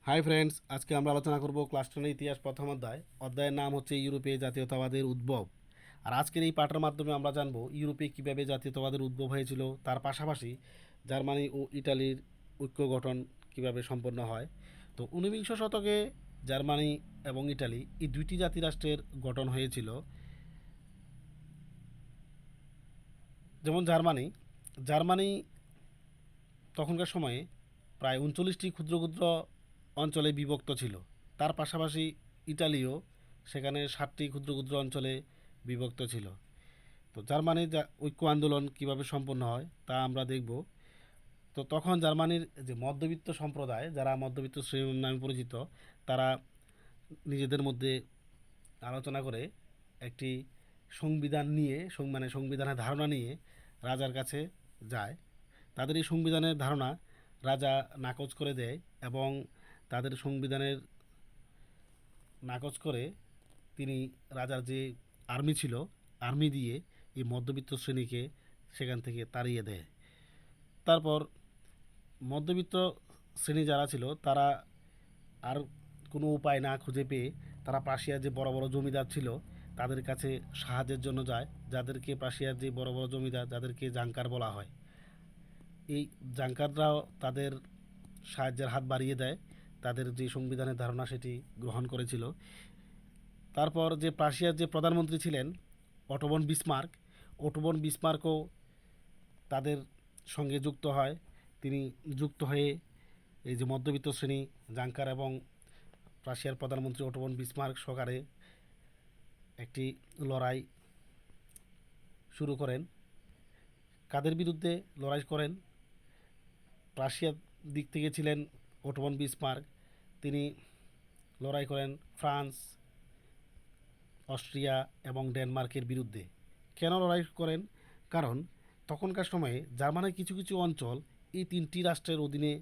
Hi friends, আজকে আমরা আলোচনা করব ক্লাস 10 ইতিহাস প্রথম অধ্যায়ের নাম হচ্ছে ইউরোপে জাতীয়তাবাদের উদ্ভব। আর আজকের এই পাঠের মাধ্যমে আমরা জানব ইউরোপে কিভাবে জাতীয়তাবাদের উদ্ভব হয়েছিল, তার পাশাপাশি জার্মানি ও ইটালির ঐক্য গঠন কিভাবে সম্পন্ন হয়। তো ঊনবিংশ শতকে জার্মানি এবং ইটালি এই দুইটি জাতিরাষ্ট্রের গঠন হয়েছিল। যেমন জার্মানি জার্মানি তখনকার সময়ে প্রায় 39টি ক্ষুদ্র ক্ষুদ্র অঞ্চলে বিভক্ত ছিল। তার পাশাপাশি ইতালিও সেখানে 7টি ক্ষুদ্র ক্ষুদ্র অঞ্চলে বিভক্ত ছিল। তো জার্মানির ঐক্য আন্দোলন কিভাবে সম্পন্ন হয় তা আমরা দেখব। তো তখন জার্মানির যে মধ্যবিত্ত সম্প্রদায়, যারা মধ্যবিত্ত শ্রেণী নামে পরিচিত, তারা নিজেদের মধ্যে আলোচনা করে একটি সংবিধান নিয়ে সংবিধানের ধারণা নিয়ে রাজার কাছে যায়। তাদের এই সংবিধানের ধারণা রাজা নাকচ করে দেয় এবং তাদের সংবিধানের নাকচ করে তিনি রাজার যে আর্মি ছিল, আর্মি দিয়ে এই মধ্যবিত্ত শ্রেণীকে সেখান থেকে তাড়িয়ে দেয়। তারপর মধ্যবিত্ত শ্রেণী যারা ছিল তারা আর কোনো উপায় না খুঁজে পেয়ে তারা পার্সিয়ার যে বড় বড় জমিদার ছিল তাদের কাছে সাহায্যের জন্য যায়, যাদেরকে পার্সিয়ার যে বড় বড় জমিদার, যাদেরকে জাঙ্কার বলা হয়। এই জাঙ্কাররাও তাদের সাহায্যের হাত বাড়িয়ে দেয়, তাদের যে সংবিধানের ধারণা সেটি গ্রহণ করেছিল। তারপর যে পার্সিয়ার যে প্রধানমন্ত্রী ছিলেন অটোবন বিসমার্কও তাদের সঙ্গে যুক্ত হয়। তিনি যুক্ত হয়ে এই যে মধ্যবিত্ত শ্রেণী জাঙ্কার এবং রাশিয়ার প্রধানমন্ত্রী অটোবন বিসমার্ক সহকারে একটি লড়াই শুরু করেন। কাদের বিরুদ্ধে লড়াই করেন? রাশিয়ার দিক থেকে ছিলেন অটোবন বিসমার্ক। তিনি লড়াই করেন ফ্রান্স, অস্ট্রিয়া এবং ডেনমার্কের বিরুদ্ধে। কেন লড়াই করেন? কারণ তখনকার সময়ে জার্মানির কিছু কিছু অঞ্চল এই তিনটি রাষ্ট্রের অধীনে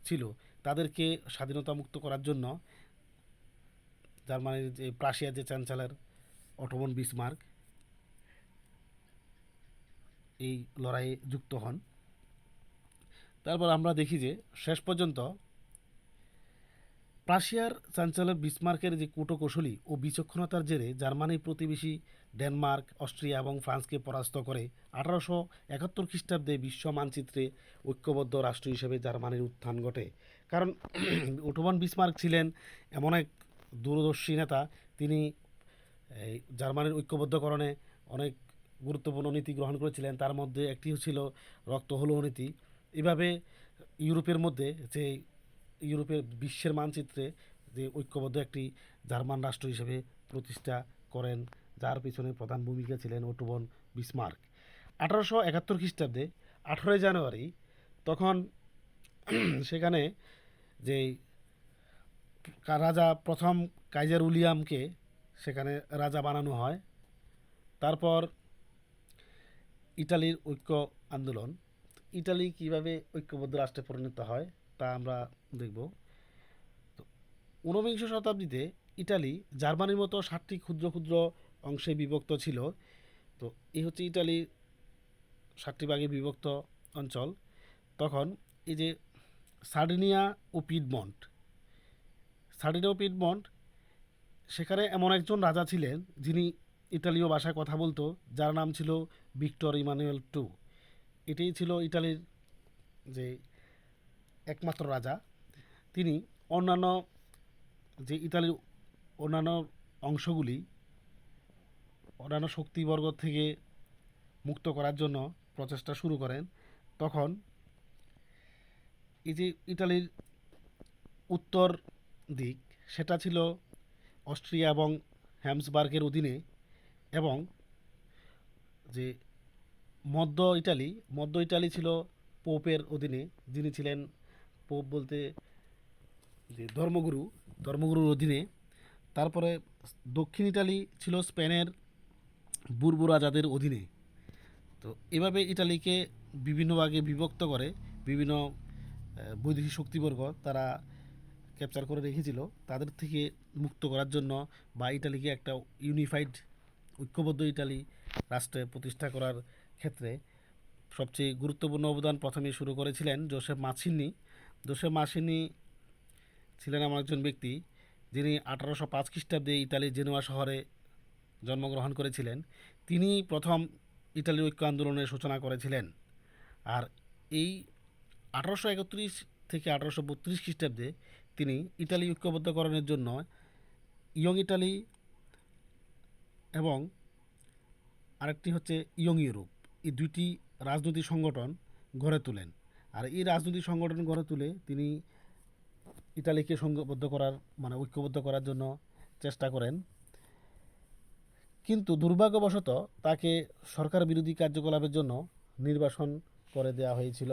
ছিল। তাদেরকে স্বাধীনতা মুক্ত করার জন্য জার্মানির যে প্রাশিয়ার যে চ্যান্সেলর অটোবন বিসমার্ক এই লড়াইয়ে যুক্ত হন। তারপর আমরা দেখি যে শেষ পর্যন্ত প্রাশিয়ার চ্যান্সেলর বিসমার্কের যে কূটকৌশলী ও বিচক্ষণতার জেরে জার্মানির প্রতিবেশী ডেনমার্ক, অস্ট্রিয়া এবং ফ্রান্সকে পরাস্ত করে 1871 খ্রিস্টাব্দে বিশ্ব মানচিত্রে ঐক্যবদ্ধ রাষ্ট্র হিসেবে জার্মানির উত্থান ঘটে। কারণ ওটোমান বিসমার্ক ছিলেন এমন এক দূরদর্শী নেতা, তিনি এই জার্মানির ঐক্যবদ্ধকরণে অনেক গুরুত্বপূর্ণ নীতি গ্রহণ করেছিলেন। তার মধ্যে একটি ছিল রক্ত হলো নীতি। এভাবে ইউরোপের মধ্যে যে ইউরোপের বিশ্বের মানচিত্রে যে ঐক্যবদ্ধ একটি জার্মান রাষ্ট্র হিসেবে প্রতিষ্ঠা করেন, যার পিছনে প্রধান ভূমিকা ছিলেন অটোবন বিসমার্ক। 1871 খ্রিস্টাব্দে 18 জানুয়ারি তখন সেখানে যে রাজা প্রথম কাইজার উলিয়ামকে সেখানে রাজা বানানো হয়। তারপর ইটালির ঐক্য আন্দোলন, ইটালি কিভাবে ঐক্যবদ্ধ রাষ্ট্রে পরিণত হয় তা আমরা দেখব। ঊনবিংশ শতাব্দীতে ইটালি জার্মানির মতো 7টি ক্ষুদ্র ক্ষুদ্র অংশে বিভক্ত ছিল। তো এই হচ্ছে ইটালির 7টি ভাগে বিভক্ত অঞ্চল। তখন এই যে সার্ডিনিয়া ও পিডমন্ট সার্ডিনিয়া ও পিডমন্ট সেখানে এমন একজন রাজা ছিলেন যিনি ইতালীয় ভাষায় কথা বলতো, যার নাম ছিল ভিক্টর ইমানুয়েল টু। এটাই ছিল ইটালির যে একমাত্র রাজা। তিনি অন্যান্য যে ইতালির অন্যান্য অংশগুলি অন্যান্য শক্তিবর্গ থেকে মুক্ত করার জন্য প্রচেষ্টা শুরু করেন। তখন এই যে ইটালির উত্তর দিক সেটা ছিল অস্ট্রিয়া এবং হ্যামসবার্গের অধীনে, এবং যে মধ্য ইটালি ছিল পোপের অধীনে, যিনি ছিলেন পোপ বলতে যে ধর্মগুরুর অধীনে। তারপরে দক্ষিণ ইটালি ছিল স্পেনের বুর্বু রাজাদের অধীনে। তো এভাবে ইটালিকে বিভিন্ন ভাগে বিভক্ত করে বিভিন্ন বৈদেশিক শক্তিবর্গ তারা ক্যাপচার করে রেখেছিল। তাদের থেকে মুক্ত করার জন্য বা ইটালিকে একটা ইউনিফাইড ঐক্যবদ্ধ ইটালি রাষ্ট্রে প্রতিষ্ঠা করার ক্ষেত্রে সবচেয়ে গুরুত্বপূর্ণ অবদান প্রথমে শুরু করেছিলেন জোসেফ মাছিনি। ছিলেন এমন একজন ব্যক্তি যিনি 1805 খ্রিস্টাব্দে ইতালির জেনোয়া শহরে জন্মগ্রহণ করেছিলেন। তিনি প্রথম ইতালির ঐক্য আন্দোলনের সূচনা করেছিলেন। আর এই 1831 থেকে 1832 খ্রিস্টাব্দে তিনি ইতালি ঐক্যবদ্ধকরণের জন্য ইয়ং ইটালি এবং আরেকটি হচ্ছে ইয়ং ইউরোপ, এই দুইটি রাজনৈতিক সংগঠন গড়ে তোলেন। আর এই রাজনৈতিক সংগঠন গড়ে তুলে তিনি ইতালিকে সংঘবদ্ধ করার ঐক্যবদ্ধ করার জন্য চেষ্টা করেন। কিন্তু দুর্ভাগ্যবশত তাকে সরকার বিরোধী কার্যকলাপের জন্য নির্বাসন করে দেওয়া হয়েছিল।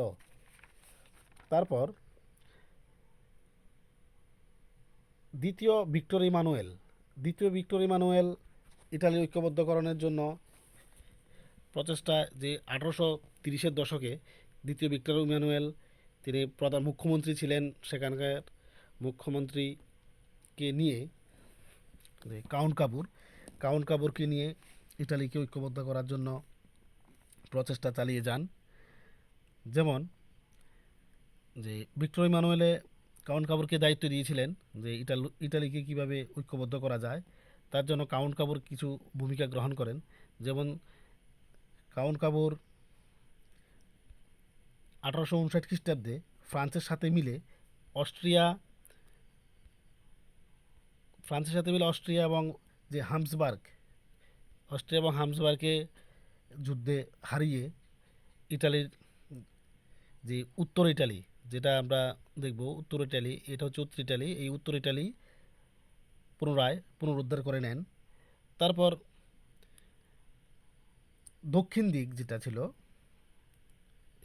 তারপর দ্বিতীয় ভিক্টর ইমানুয়েল ইতালি ঐক্যবদ্ধকরণের জন্য প্রচেষ্টা, যে 1830-এর দশকে দ্বিতীয় ভিক্টর ইমানুয়েল তিনি প্রধান মুখ্যমন্ত্রী ছিলেন। সেখানকার মুখ্যমন্ত্রীকে নিয়ে কাউন্ট কাপুরকে নিয়ে ইটালিকে ঐক্যবদ্ধ করার জন্য প্রচেষ্টা চালিয়ে যান। যেমন যে ভিক্টর ইমানুয়েলে কাউন্ট কাপুরকে দায়িত্ব দিয়েছিলেন যে ইটালিকে কিভাবে ঐক্যবদ্ধ করা যায়। তার জন্য কাউন্ট কাপুর কিছু ভূমিকা গ্রহণ করেন। যেমন কাউন্ট কাপুর 1859 খ্রিস্টাব্দে ফ্রান্সের সাথে মিলে অস্ট্রিয়া এবং যে অস্ট্রিয়া এবং হামসবার্গকে যুদ্ধে হারিয়ে ইটালির যে উত্তর ইটালি, যেটা আমরা দেখব উত্তর ইটালি, এটা হচ্ছে উত্তর ইটালি, এই উত্তর ইটালি পুনরুদ্ধার করে নেন। তারপর দক্ষিণ দিক যেটা ছিল,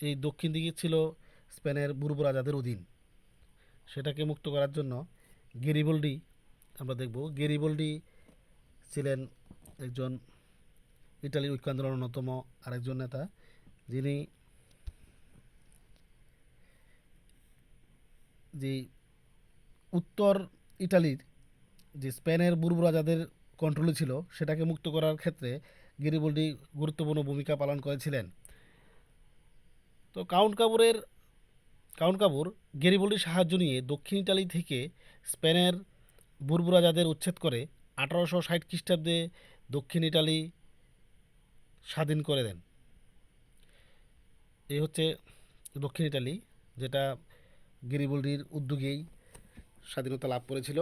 এই দক্ষিণ দিকে ছিল স্পেনের বুর্বো রাজাদের অধীন, সেটাকে মুক্ত করার জন্য গেরিবল্ডি ছিলেন একজন ইটালির ঐক্য আন্দোলনের অন্যতম আরেকজন নেতা, যিনি যে উত্তর ইটালির যে স্পেনের বুর্বো রাজাদের কন্ট্রোলে ছিল সেটাকে মুক্ত করার ক্ষেত্রে গেরিবল্ডি গুরুত্বপূর্ণ ভূমিকা পালন করেছিলেন। তো কাউন্ট কাপুর গেরিবল্ডির সাহায্য নিয়ে দক্ষিণ ইটালি থেকে স্পেনের বুর্বো রাজাদের উচ্ছেদ করে 1860 খ্রিস্টাব্দে দক্ষিণ ইটালি স্বাধীন করে দেন। এই হচ্ছে দক্ষিণ ইটালি, যেটা গেরিবল্ডির উদ্যোগেই স্বাধীনতা লাভ করেছিল।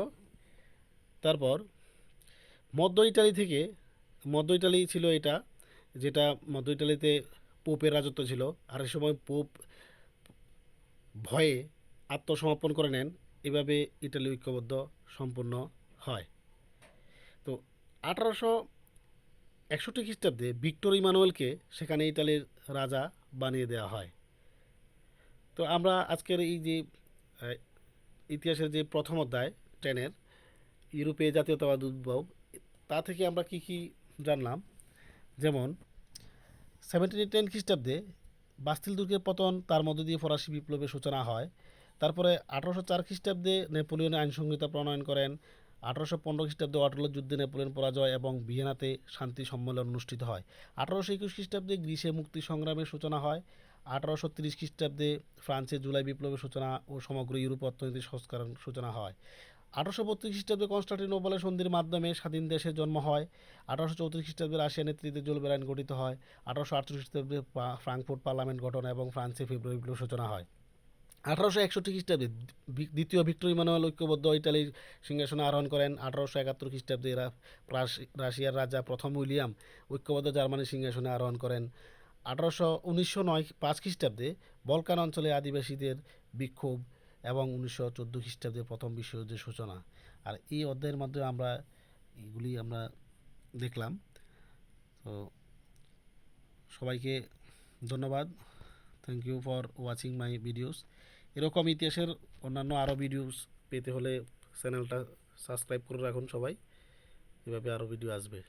তারপর মধ্য ইটালি ছিল এটা, যেটা মধ্য ইটালিতে পোপের রাজত্ব ছিল। আর এই সময় পোপ ভয়ে আত্মসমর্পণ করে নেন। এভাবে ইটালি ঐক্যবদ্ধ সম্পূর্ণ হয়। তো 1861 খ্রিস্টাব্দে ভিক্টর ইমানুয়েলকে সেখানে ইটালির রাজা বানিয়ে দেওয়া হয়। তো আমরা আজকের এই যে ইতিহাসের যে প্রথম অধ্যায় 10-এর ইউরোপে জাতীয়তাবাদ উদ্ভব, তা থেকে আমরা কি কি জানলাম। যেমন 1710 খ্রিস্টাব্দে বাস্তিল দুর্গের পতন, তার মধ্য দিয়ে ফরাসি বিপ্লবের সূচনা হয়। তারপরে 1804 খ্রিস্টাব্দে নেপোলিয়ন আইন সংহিতা প্রণয়ন করেন। 1815 খ্রিস্টাব্দে ওয়াটারলু যুদ্ধে নেপোলিয়ন পরাজয় এবং ভিয়েনাতে শান্তি সম্মেলন অনুষ্ঠিত হয়। 1821 খ্রিস্টাব্দে গ্রিসে মুক্তি সংগ্রামের সূচনা হয়। 1830 খ্রিস্টাব্দে ফ্রান্সে জুলাই বিপ্লবের সূচনা ও সমগ্র ইউরোপ অর্থনৈতিক সংস্করণ সূচনা হয়। 1832 খ্রিস্টাব্দে কনস্টান্টিনোপলের সন্ধির মাধ্যমে স্বাধীন দেশের জন্ম হয়। 1834 খ্রিস্টাব্দে রাশিয়া নেতৃত্বে জুলবের আইন গঠিত হয়। 1848 খ্রিস্টাব্দে ফ্রাঙ্কফুর্ট পার্লামেন্ট গঠন এবং ফ্রান্সে ফেব্রুয়ারি বিপ্লবের সূচনা হয়। 1861 খ্রিস্টাব্দে দ্বিতীয় ভিক্টর ইমানুয়েল ঐক্যবদ্ধ ইটালির সিংহাসনে আরোহণ করেন। 1871 খ্রিস্টাব্দে রাশিয়ার রাজা প্রথম উইলিয়াম ঐক্যবদ্ধ জার্মানির সিংহাসনে আরোহণ করেন। 1905 খ্রিস্টাব্দে বলকান অঞ্চলে আদিবাসীদের বিক্ষোভ এবং 1914 খ্রিস্টাব্দে প্রথম বিশ্বযুদ্ধের সূচনা। আর এই অধ্যায়ের মাধ্যমে এগুলি আমরা দেখলাম। তো সবাইকে ধন্যবাদ। Thank you for watching my videos. এরকম ইতিহাসের অন্যান্য আরও ভিডিওস পেতে হলে চ্যানেলটা সাবস্ক্রাইব করে রাখুন সবাই, এভাবে আরও ভিডিও আসবে।